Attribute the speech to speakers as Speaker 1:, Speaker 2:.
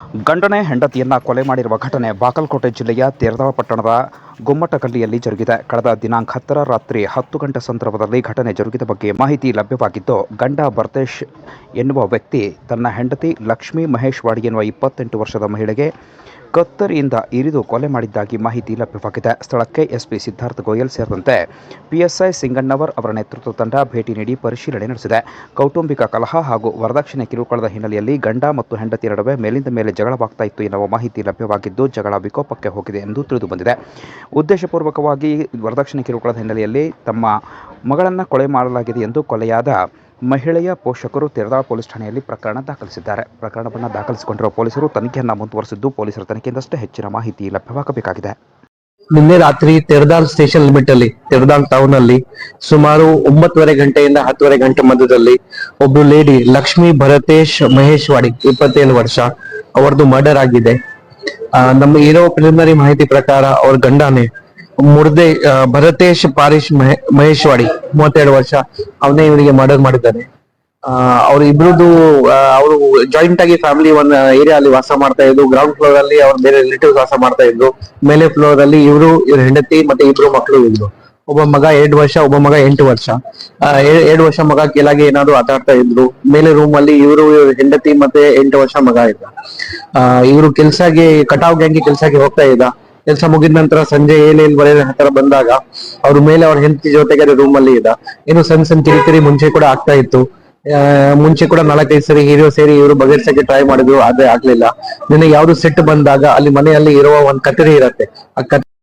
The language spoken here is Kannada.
Speaker 1: ಗಂಡನೇ ಹೆಂಡತಿಯನ್ನ ಕೊಲೆ ಮಾಡಿರುವ ಘಟನೆ ಬಾಗಲಕೋಟೆ ಜಿಲ್ಲೆಯ ತೇರದಾಳ ಪಟ್ಟಣದ ಗೊಮ್ಮಟಗಲ್ಲಿಯಲ್ಲಿ ಜರುಗಿದೆ. ಕಳೆದ ದಿನಾಂಕ 10ರ ರಾತ್ರಿ 10 ಗಂಟೆ ಸಂದರ್ಭದಲ್ಲಿ ಘಟನೆ ಜರುಗಿದ ಬಗ್ಗೆ ಮಾಹಿತಿ ಲಭ್ಯವಾಗಿದ್ದು, ಗಂಡ ಭರತೇಶ್ ಎನ್ನುವ ವ್ಯಕ್ತಿ ತನ್ನ ಹೆಂಡತಿ ಲಕ್ಷ್ಮೀ ಮಹೇಶ್ವಾಡಿ ಎನ್ನುವ 28 ವರ್ಷದ ಮಹಿಳೆಗೆ ಕತ್ತರಿಯಿಂದ ಇರಿದು ಕೊಲೆ ಮಾಡಿದ್ದಾಗಿ ಮಾಹಿತಿ ಲಭ್ಯವಾಗಿದೆ. ಸ್ಥಳಕ್ಕೆ ಎಸ್ಪಿ ಸಿದ್ಧಾರ್ಥ ಗೋಯಲ್ ಸೇರಿದಂತೆ ಪಿಎಸ್ಐ ಸಿಂಗಣ್ಣವರ್ ಅವರ ನೇತೃತ್ವದ ತಂಡ ಭೇಟಿ ನೀಡಿ ಪರಿಶೀಲನೆ ನಡೆಸಿದೆ. ಕೌಟುಂಬಿಕ ಕಲಹ ಹಾಗೂ ವರದಕ್ಷಿಣೆ ಕಿರುಕುಳದ ಹಿನ್ನೆಲೆಯಲ್ಲಿ ಗಂಡ ಮತ್ತು ಹೆಂಡತಿ ನಡುವೆ ಮೇಲಿಂದ ಮೇಲೆ ಜಗಳವಾಗ್ತಾ ಇತ್ತು ಎನ್ನುವ ಮಾಹಿತಿ ಲಭ್ಯವಾಗಿದ್ದು, ಜಗಳ ವಿಕೋಪಕ್ಕೆ ಹೋಗಿದೆ ಎಂದು ತಿಳಿದುಬಂದಿದೆ. ಉದ್ದೇಶಪೂರ್ವಕವಾಗಿ ವರದಕ್ಷಿಣೆ ಕಿರುಕುಳದ ಹಿನ್ನೆಲೆಯಲ್ಲಿ ತಮ್ಮ ಮಗಳನ್ನು ಕೊಲೆ ಮಾಡಲಾಗಿದೆ ಎಂದು ಕೊಲೆಯಾದ ಮಹಿಳೆಯ ಪೋಷಕರು ತೇರದಾಳ ಪೊಲೀಸ್ ಠಾಣೆಯಲ್ಲಿ ಪ್ರಕರಣ ದಾಖಲಿಸಿದ್ದಾರೆ. ಪ್ರಕರಣವನ್ನು ದಾಖಲಿಸಿಕೊಂಡಿರುವ ಪೊಲೀಸರು ತನಿಖೆಯನ್ನು ಮುಂದುವರೆಸಿದ್ದು, ಪೊಲೀಸರ ತನಿಖೆಯಿಂದಷ್ಟೇ ಹೆಚ್ಚಿನ ಮಾಹಿತಿ ಲಭ್ಯವಾಗಬೇಕಾಗಿದೆ.
Speaker 2: ನಿನ್ನೆ ರಾತ್ರಿ ತೇರದಾಳ್ ಸ್ಟೇಷನ್ ಲಿಮಿಟ್ ಅಲ್ಲಿ ತೇರದಾಳ್ ಟೌನ್ ಅಲ್ಲಿ ಸುಮಾರು 9:30 ಗಂಟೆಯಿಂದ 10:30 ಗಂಟೆ ಮಧ್ಯದಲ್ಲಿ ಒಬ್ರು ಲೇಡಿ ಲಕ್ಷ್ಮೀ ಭರತೇಶ್ ಮಹೇಶ್ವಾಡಿ 27 ವರ್ಷ ಅವರದು ಮರ್ಡರ್ ಆಗಿದೆ. ನಮ್ಮ ಇರೋ ಪ್ರಿಲಿಮಿನರಿ ಮಾಹಿತಿ ಪ್ರಕಾರ ಅವ್ರ ಗಂಡನೇ ಭರತೇಶ್ ಪಾರೀಶ್ ಮಹೇಶ್ವಾಡಿ 32 ವರ್ಷ ಅವನೇ ಇವರಿಗೆ ಮರ್ಡರ್ ಮಾಡಿದ್ದಾನೆ. ಅವ್ರ ಇಬ್ರದ್ದು ಅವರು ಜಾಯಿಂಟ್ ಆಗಿ ಫ್ಯಾಮಿಲಿ ಒಂದ್ ಏರಿಯಾ ಅಲ್ಲಿ ವಾಸ ಮಾಡ್ತಾ ಇದ್ರು. ಗ್ರೌಂಡ್ ಫ್ಲೋರ್ ಅಲ್ಲಿ ಅವ್ರ ಬೇರೆ ರಿಲೇಟಿವ್ಸ್ ವಾಸ ಮಾಡ್ತಾ ಇದ್ರು. ಮೇಲೆ ಫ್ಲೋರ್ ಅಲ್ಲಿ ಇವ್ರ ಹೆಂಡತಿ ಮತ್ತೆ ಇಬ್ರು ಮಕ್ಕಳು ಇದ್ರು. ಒಬ್ಬ ಮಗ 2 ವರ್ಷ, ಒಬ್ಬ ಮಗ 8 ವರ್ಷ. 2 ವರ್ಷ ಮಗ ಕೆಳಗೆ ಏನಾದ್ರು ಆಟ ಆಡ್ತಾ ಇದ್ರು. ಮೇಲೆ ರೂಮ್ ಅಲ್ಲಿ ಇವ್ರ ಹೆಂಡತಿ ಮತ್ತೆ 8 ವರ್ಷ ಮಗ ಇದ್ದ. ಇವ್ರು ಕೆಲ್ಸಕ್ಕೆ ಕಟಾವ್ ಗ್ಯಾಂಗಿ ಕೆಲ್ಸಕ್ಕೆ ಹೋಗ್ತಾ ಇದ್ದ. ಕೆಲಸ ಮುಗಿದ ನಂತರ ಸಂಜೆ 7 ಹತ್ರ ಬಂದಾಗ ಅವ್ರ ಮೇಲೆ ಅವ್ರ ಹೆಂಡತಿ ಜೊತೆಗೆ ರೂಮ್ ಅಲ್ಲಿ ಇದ್ದ. ಏನು ಸಣ್ಣ ಕಿರಿಕಿರಿ ಮುಂಚೆ ಕೂಡ ಆಗ್ತಾ ಇತ್ತು. ಮುಂಚೆ ಕೂಡ 4-5 ಸರಿ ಹೀರೋ ಸೇರಿ ಇವರು ಬಗೆಹರಿಸಕ್ಕೆ ಟ್ರೈ ಮಾಡಿದ್ರು, ಆದ್ರೆ ಆಗ್ಲಿಲ್ಲ. ನಿನ್ನೆ ಯಾವ್ದು ಸೆಟ್ ಬಂದಾಗ ಅಲ್ಲಿ ಮನೆಯಲ್ಲಿ ಇರುವ ಒಂದ್ ಕತ್ತರಿ ಇರತ್ತೆ. ಆ